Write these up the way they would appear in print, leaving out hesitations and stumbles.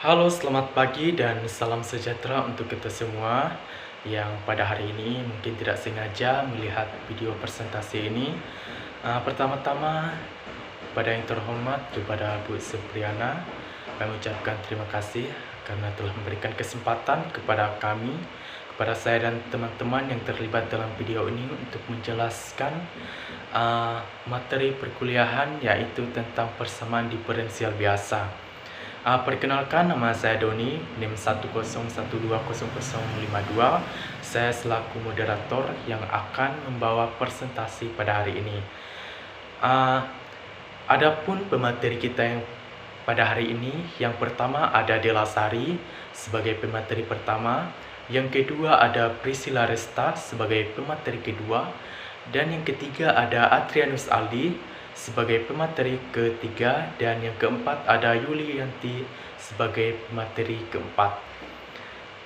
Halo, selamat pagi dan salam sejahtera untuk kita semua yang pada hari ini mungkin tidak sengaja melihat video presentasi ini. Pertama-tama, pada yang terhormat kepada Bu Supriyana, kami ucapkan terima kasih karena telah memberikan kesempatan kepada kami, kepada saya dan teman-teman yang terlibat dalam video ini untuk menjelaskan materi perkuliahan, yaitu tentang persamaan diferensial biasa. Perkenalkan, nama saya Doni, NIM 101200052. Saya selaku moderator yang akan membawa presentasi pada hari ini. Adapun pemateri kita yang pada hari ini, yang pertama ada Dela Sari sebagai pemateri pertama, yang kedua ada Priscilla Resta sebagai pemateri kedua, dan yang ketiga ada Adrianus Aldi sebagai pemateri ketiga, dan yang keempat ada Yulianti sebagai pemateri keempat.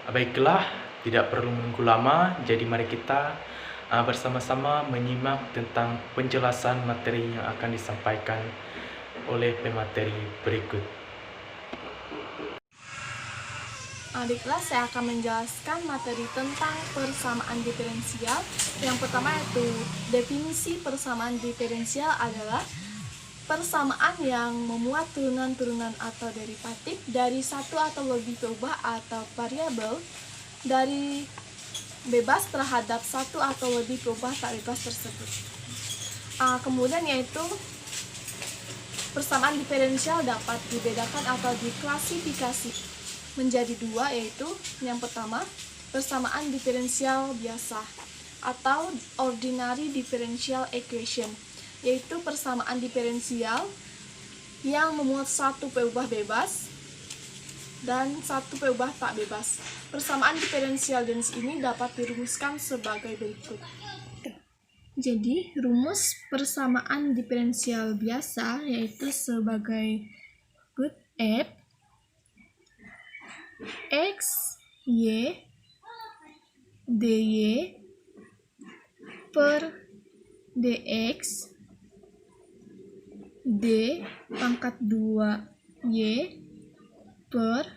Baiklah, tidak perlu menunggu lama, jadi mari kita bersama-sama menyimak tentang penjelasan materi yang akan disampaikan oleh pemateri berikut. Di kelas saya akan menjelaskan materi tentang persamaan diferensial. Yang pertama yaitu definisi persamaan diferensial adalah persamaan yang memuat turunan-turunan atau derivatif dari satu atau lebih perubahan atau variabel dari bebas terhadap satu atau lebih perubahan tak bebas tersebut. Kemudian yaitu persamaan diferensial dapat dibedakan atau diklasifikasi menjadi dua, yaitu yang pertama persamaan diferensial biasa atau ordinary differential equation, yaitu persamaan diferensial yang memuat satu perubahan bebas dan satu perubahan tak bebas. Persamaan diferensial jenis ini dapat dirumuskan sebagai berikut. Jadi rumus persamaan diferensial biasa yaitu sebagai berikut: f x y dy per dx d pangkat 2 y per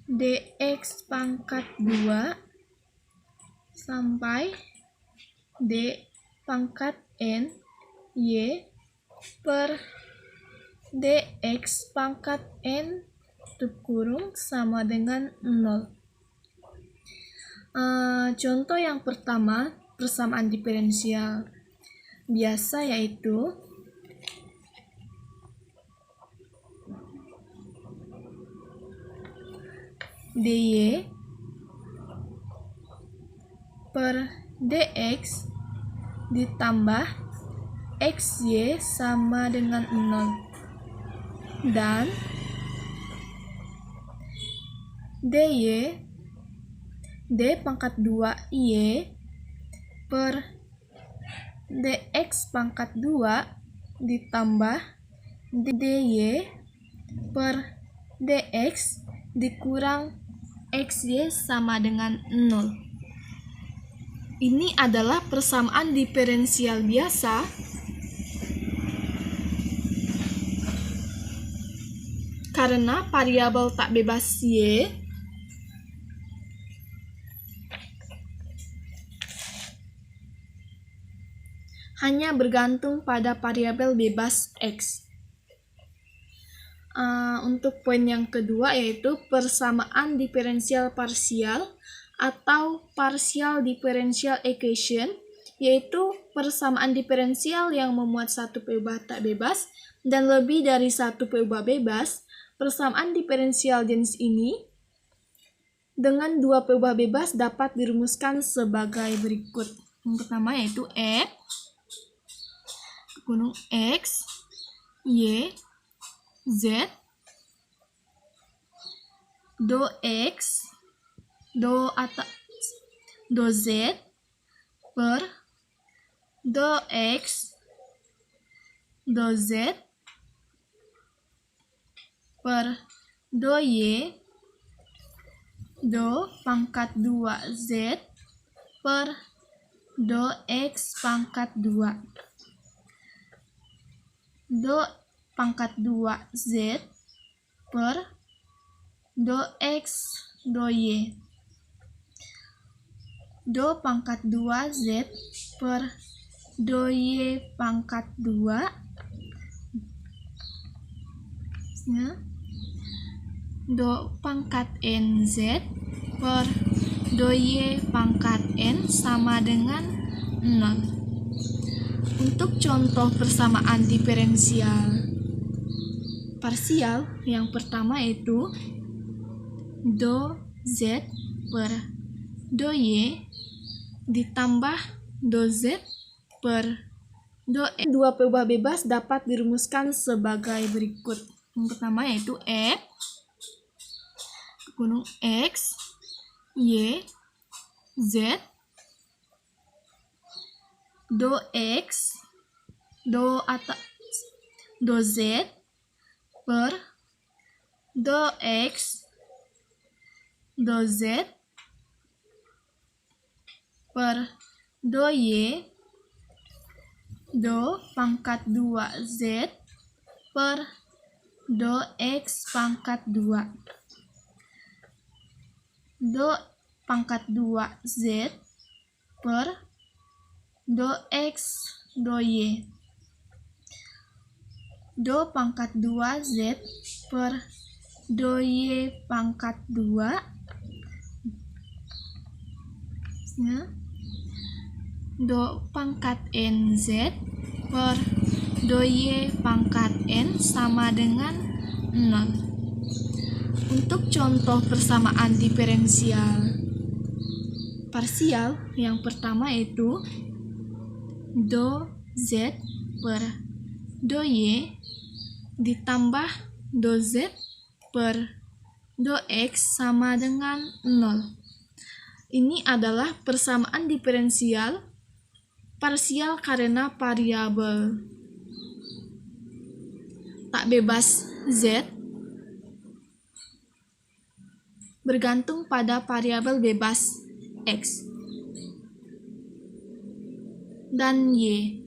dx pangkat 2 sampai d pangkat n y per dx pangkat n kurung sama dengan 0. Contoh yang pertama persamaan diferensial biasa yaitu dy per dx ditambah xy sama dengan 0 dan dy d pangkat 2 y per dx pangkat 2 ditambah dy per dx dikurang xy sama dengan 0. Ini adalah persamaan diferensial biasa karena variabel tak bebas y hanya bergantung pada variabel bebas x. Untuk poin yang kedua yaitu persamaan diferensial parsial atau partial differential equation, yaitu persamaan diferensial yang memuat satu perubahan tak bebas dan lebih dari satu perubahan bebas. Persamaan diferensial jenis ini dengan dua perubahan bebas dapat dirumuskan sebagai berikut. Yang pertama yaitu f gunung x, y, z, do x, do z per do x, do z per do y, do pangkat 2 z per do x pangkat 2. Do pangkat 2 z per do X, do Y. Do pangkat 2Z per do Y pangkat 2 ya. Do pangkat NZ per do Y pangkat N sama dengan 0. Untuk contoh persamaan diferensial parsial yang pertama itu do Z per do Y ditambah do Z per do N. Dua perubahan bebas dapat dirumuskan sebagai berikut. Yang pertama yaitu F gunung X, Y, Z, do X, do Z per do X, do Z per do Y, do pangkat 2Z per do X pangkat 2. Do pangkat 2Z per do X, do Y. Do pangkat 2Z per do Y pangkat 2 ya. Do pangkat NZ per do Y pangkat N sama dengan 0. Untuk contoh persamaan diferensial parsial yang pertama itu do Z per do Y ditambah do Z per do X sama dengan 0. Ini adalah persamaan diferensial parsial karena variabel tak bebas Z bergantung pada variabel bebas X dan Y.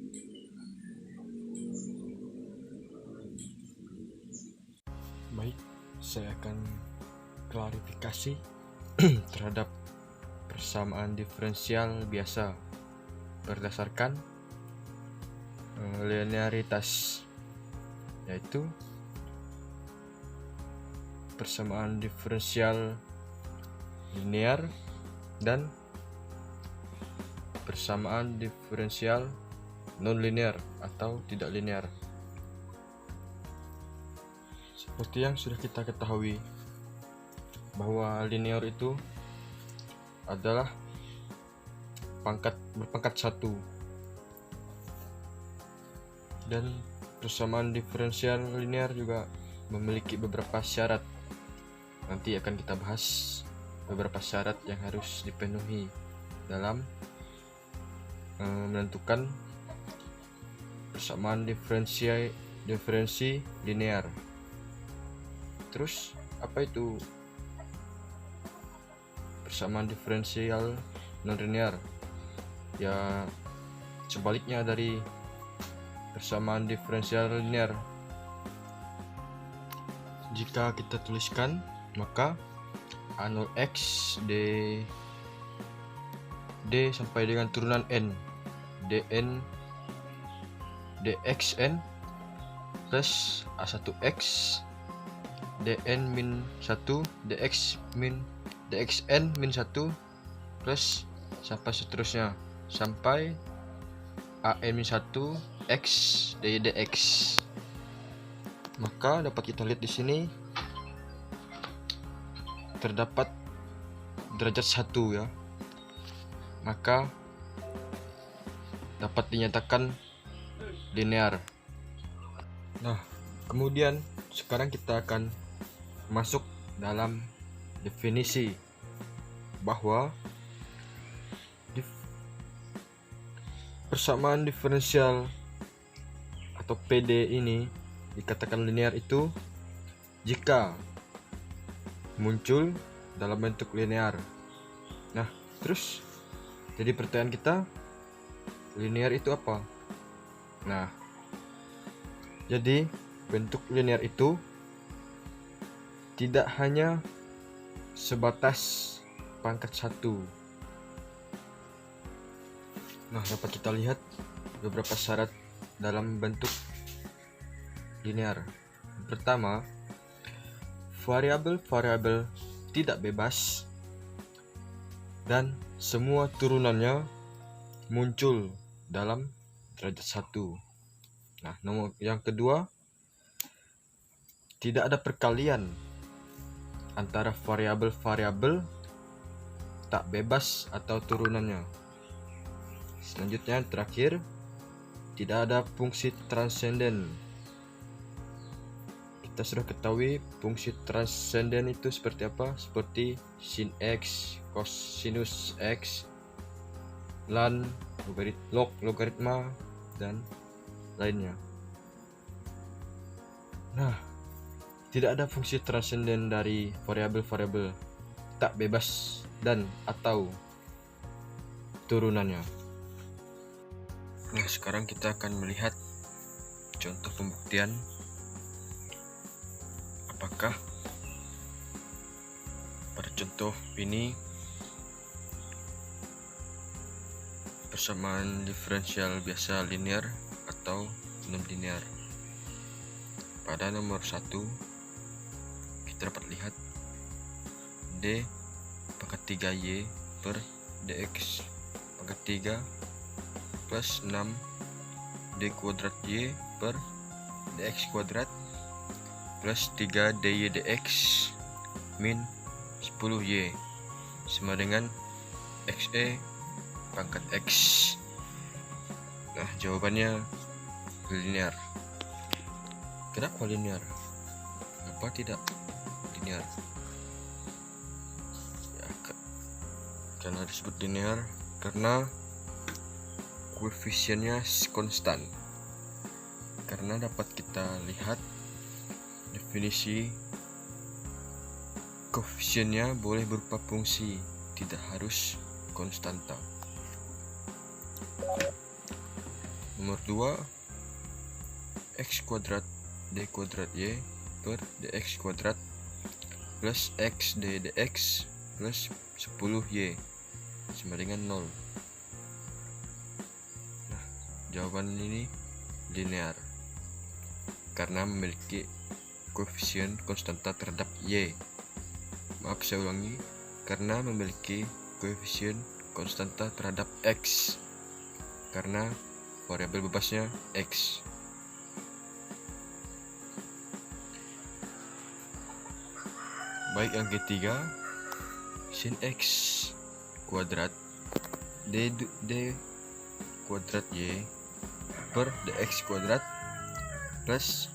Baik, saya akan klarifikasi terhadap persamaan diferensial biasa berdasarkan linearitas, yaitu persamaan diferensial linear dan persamaan diferensial non-linear atau tidak linear. Seperti yang sudah kita ketahui bahwa linear itu adalah berpangkat 1, dan persamaan diferensial linear juga memiliki beberapa syarat. Nanti akan kita bahas beberapa syarat yang harus dipenuhi dalam menentukan persamaan diferensi linear. Terus apa itu persamaan diferensial non-linear? Ya, sebaliknya dari persamaan diferensial linear. Jika kita tuliskan, maka A0x d sampai dengan turunan n, dn dxn plus a1x dn min 1 dxn min 1 plus sampai seterusnya sampai an min 1 x dx. Maka dapat kita lihat di sini terdapat derajat 1 ya. Maka dapat dinyatakan linear. Nah, kemudian sekarang kita akan masuk dalam definisi bahwa persamaan diferensial atau PD ini dikatakan linear itu jika muncul dalam bentuk linear. Nah, terus jadi pertanyaan kita, linear itu apa? Nah, jadi bentuk linear itu tidak hanya sebatas pangkat 1. Nah, dapat kita lihat beberapa syarat dalam bentuk linear. Yang pertama, variabel-variabel tidak bebas dan semua turunannya muncul dalam derajat 1. Nah, nomor yang kedua, tidak ada perkalian antara variabel-variabel tak bebas atau turunannya. Selanjutnya, terakhir, tidak ada fungsi transenden. Kita sudah ketahui fungsi transenden itu seperti apa? Seperti sin x, cosinus x, lan, log, logaritma, dan lainnya. Nah, tidak ada fungsi transenden dari variabel-variabel tak bebas dan atau turunannya. Nah, sekarang kita akan melihat contoh pembuktian apakah pada contoh ini persamaan diferensial biasa linear atau non linear. Pada nomor 1 kita dapat lihat D pangkat 3y per dx pangkat 3 plus 6 d kuadrat y per dx kuadrat plus 3 dy dx min 10y sama dengan xe pangkat x. Nah, jawabannya linear. Kenapa linear? Kenapa tidak linear? Ya, karena disebut linear karena koefisiennya konstan. Karena dapat kita lihat definisi koefisiennya boleh berupa fungsi, tidak harus konstanta. Nomor 2, x kuadrat d kuadrat y per dx kuadrat plus x d dx plus 10y sama dengan 0. Nah, jawaban ini linear karena memiliki koefisien konstanta terhadap y. Maaf, saya ulangi, karena memiliki koefisien konstanta terhadap x karena variabel bebasnya x. Baik, yang ketiga, sin x kuadrat d kuadrat y per dx kuadrat plus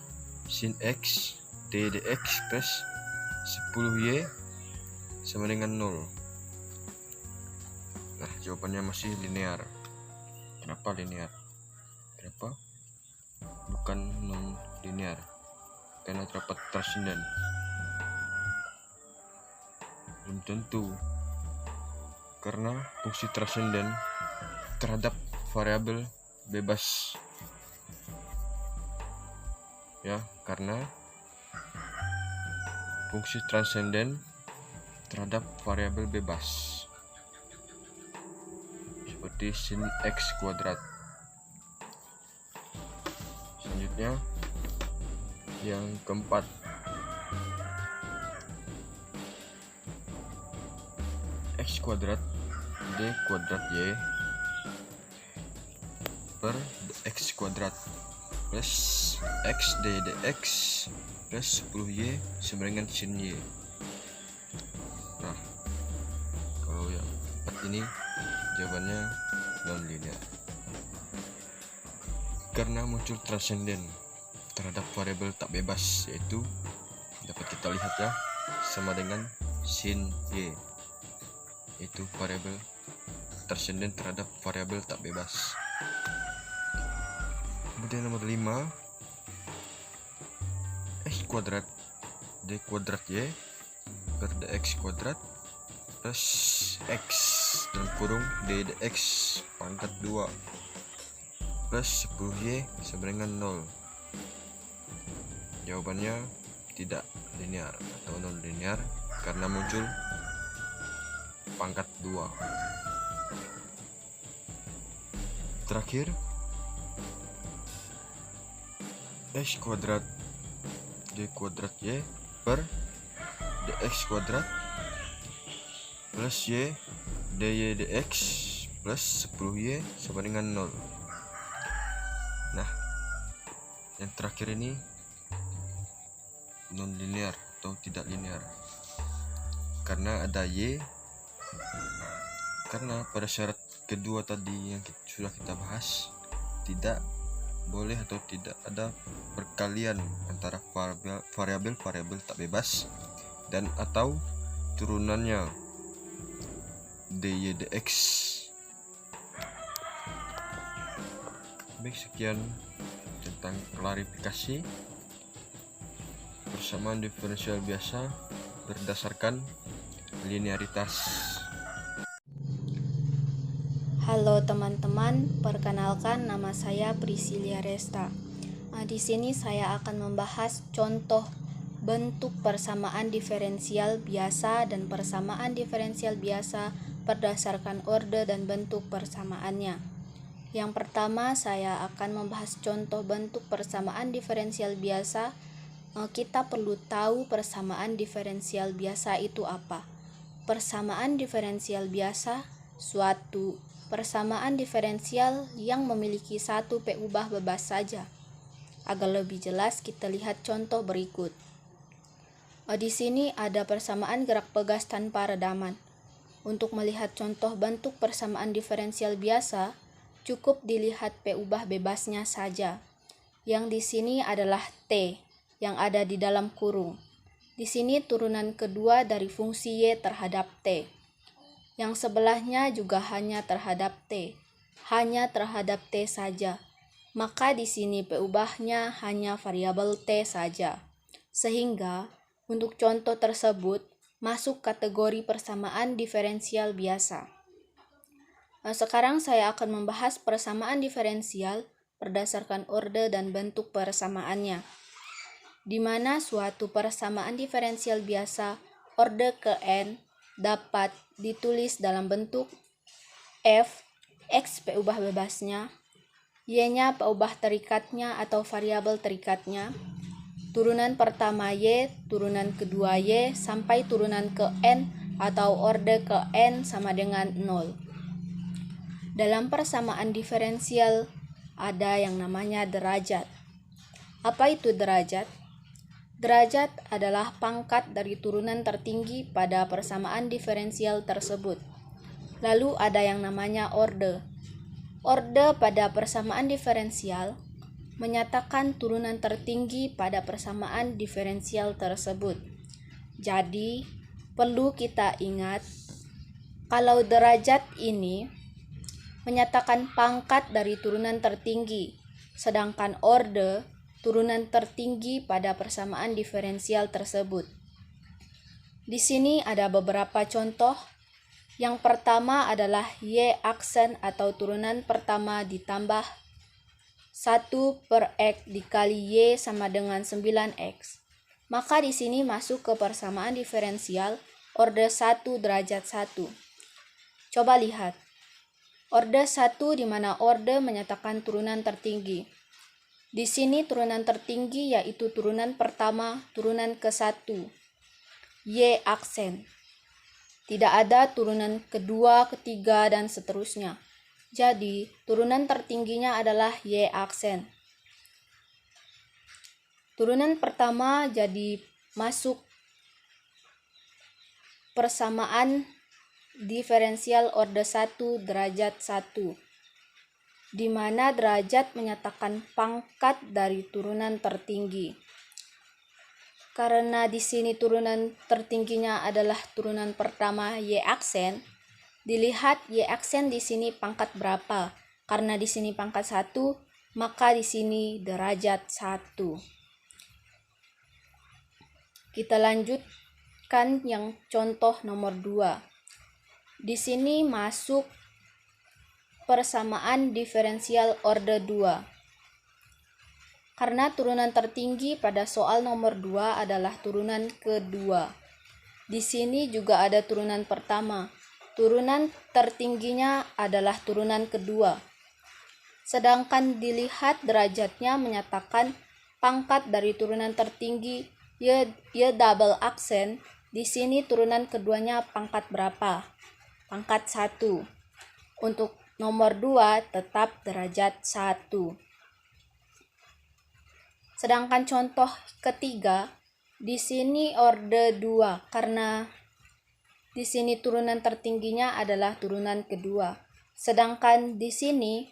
sin x d dx plus 10y sama dengan 0. Nah, jawabannya masih linear. Kenapa linear? Kenapa bukan non linear? Karena terdapat transenden. Belum tentu, karena fungsi transenden terhadap variabel bebas. Ya, karena fungsi transenden terhadap variabel bebas seperti sin x kuadrat. Selanjutnya yang keempat, x kuadrat d kuadrat y per dx kuadrat plus x d dx plus 10y sama dengan sin y. Nah, kalau yang empat ini jawabannya non linear karena muncul transenden terhadap variabel tak bebas, yaitu dapat kita lihat ya, sama dengan sin y, yaitu variabel transenden terhadap variabel tak bebas. Kemudian nomor 5, x kuadrat d kuadrat y per dx kuadrat plus x dalam kurung d dx pangkat 2 plus 10y sama dengan 0. Jawabannya tidak linear atau non linear karena muncul pangkat 2. Terakhir, x kuadrat d kuadrat y per dx kuadrat plus y dy dx plus 10y sama dengan 0. Nah, yang terakhir ini non linear atau tidak linear karena ada y, karena pada syarat kedua tadi yang sudah kita bahas, tidak boleh atau tidak ada perkalian antara variabel tak bebas dan atau turunannya dy dx. Baik, sekian tentang klarifikasi persamaan diferensial biasa berdasarkan linearitas. Halo teman-teman, perkenalkan nama saya Priscilia Resta. Di sini saya akan membahas contoh bentuk persamaan diferensial biasa dan persamaan diferensial biasa berdasarkan orde dan bentuk persamaannya. Yang pertama, saya akan membahas contoh bentuk persamaan diferensial biasa. Kita perlu tahu persamaan diferensial biasa itu apa. Persamaan diferensial biasa suatu persamaan diferensial yang memiliki satu P ubah bebas saja. Agar lebih jelas, kita lihat contoh berikut. Di sini ada persamaan gerak pegas tanpa redaman. Untuk melihat contoh bentuk persamaan diferensial biasa, cukup dilihat P ubah bebasnya saja. Yang di sini adalah T yang ada di dalam kurung. Di sini turunan kedua dari fungsi Y terhadap T. Yang sebelahnya juga hanya terhadap T. Hanya terhadap T saja. Maka di sini P ubahnya hanya variabel T saja. Sehingga untuk contoh tersebut masuk kategori persamaan diferensial biasa. Sekarang saya akan membahas persamaan diferensial berdasarkan orde dan bentuk persamaannya, di mana suatu persamaan diferensial biasa orde ke n dapat ditulis dalam bentuk f, x P ubah bebasnya, y-nya P ubah terikatnya atau variabel terikatnya, turunan pertama y, turunan kedua y, sampai turunan ke n atau orde ke n sama dengan 0. Dalam persamaan diferensial ada yang namanya derajat. Apa itu derajat? Derajat adalah pangkat dari turunan tertinggi pada persamaan diferensial tersebut. Lalu ada yang namanya orde. Orde pada persamaan diferensial menyatakan turunan tertinggi pada persamaan diferensial tersebut. Jadi, perlu kita ingat kalau derajat ini menyatakan pangkat dari turunan tertinggi, sedangkan orde turunan tertinggi pada persamaan diferensial tersebut. Di sini ada beberapa contoh. Yang pertama adalah y aksen atau turunan pertama ditambah 1 per x dikali y sama dengan 9x. Maka di sini masuk ke persamaan diferensial orde 1 derajat 1. Coba lihat. Orde 1 di mana orde menyatakan turunan tertinggi. Di sini turunan tertinggi yaitu turunan pertama, turunan ke-1, y aksen. Tidak ada turunan kedua, ketiga, dan seterusnya. Jadi, turunan tertingginya adalah y aksen. Turunan pertama jadi masuk persamaan diferensial orde 1 derajat 1, di mana derajat menyatakan pangkat dari turunan tertinggi. Karena di sini turunan tertingginya adalah turunan pertama y aksen, dilihat y aksen di sini pangkat berapa. Karena di sini pangkat 1, maka di sini derajat 1. Kita lanjutkan yang contoh nomor 2. Di sini masuk persamaan diferensial orde 2. Karena turunan tertinggi pada soal nomor 2 adalah turunan kedua. Di sini juga ada turunan pertama. Turunan tertingginya adalah turunan kedua. Sedangkan dilihat derajatnya menyatakan pangkat dari turunan tertinggi y double aksen. Di sini turunan keduanya pangkat berapa? Pangkat 1. Untuk nomor 2 tetap derajat 1. Sedangkan contoh ketiga, di sini orde 2 karena di sini turunan tertingginya adalah turunan kedua. Sedangkan di sini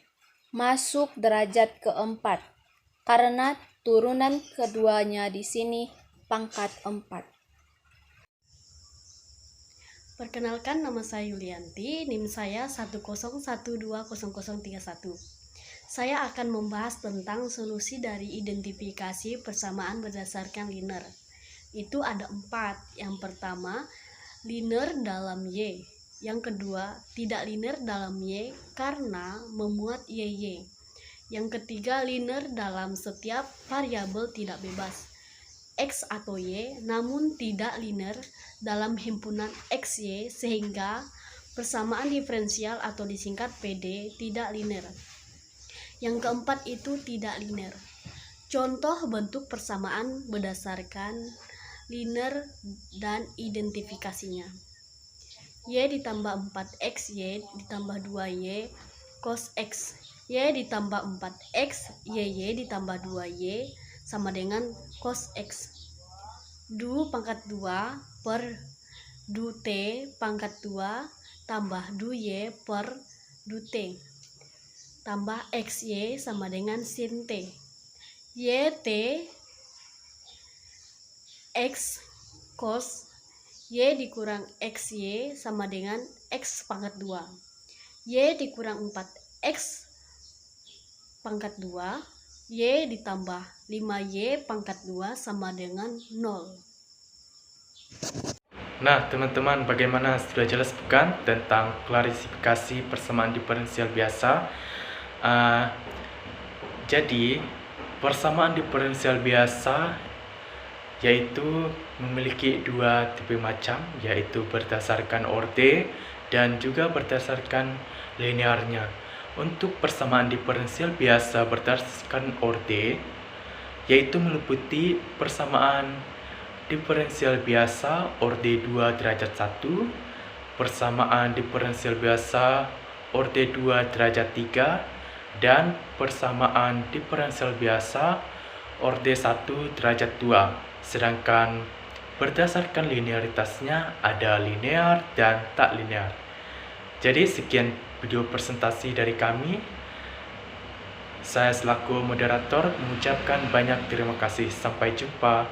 masuk derajat keempat karena turunan keduanya di sini pangkat 4. Perkenalkan, nama saya Yulianti, NIM saya 101200031. Saya akan membahas tentang solusi dari identifikasi persamaan berdasarkan linear. Itu ada 4. Yang pertama, linear dalam Y. Yang kedua, tidak linear dalam Y karena memuat YY. Yang ketiga, linear dalam setiap variabel tidak bebas X atau Y, namun tidak linear dalam himpunan XY sehingga persamaan diferensial atau disingkat PD tidak linear. Yang keempat itu tidak linear. Contoh bentuk persamaan berdasarkan linear dan identifikasinya. Y ditambah 4X, Y ditambah 2Y cos X. Y ditambah 4X, YY ditambah 2Y sama dengan cos X. Du pangkat 2 per du T pangkat 2 tambah du Y per du T tambah XY sama dengan sin T. YT X cos Y dikurang XY sama dengan X pangkat 2. Y dikurang 4X pangkat 2. Y ditambah 5Y pangkat 2 sama dengan 0. Nah, teman-teman, bagaimana, sudah jelas bukan tentang klasifikasi persamaan diferensial biasa? Jadi, persamaan diferensial biasa yaitu memiliki dua tipe macam, yaitu berdasarkan orde dan juga berdasarkan linearnya. Untuk persamaan diferensial biasa berdasarkan orde, yaitu meliputi persamaan diferensial biasa orde 2 derajat 1, persamaan diferensial biasa orde 2 derajat 3, dan persamaan diferensial biasa orde 1 derajat 2. Sedangkan berdasarkan linearitasnya ada linear dan tak linear. Jadi sekian video presentasi dari kami. Saya selaku moderator mengucapkan banyak terima kasih. Sampai jumpa.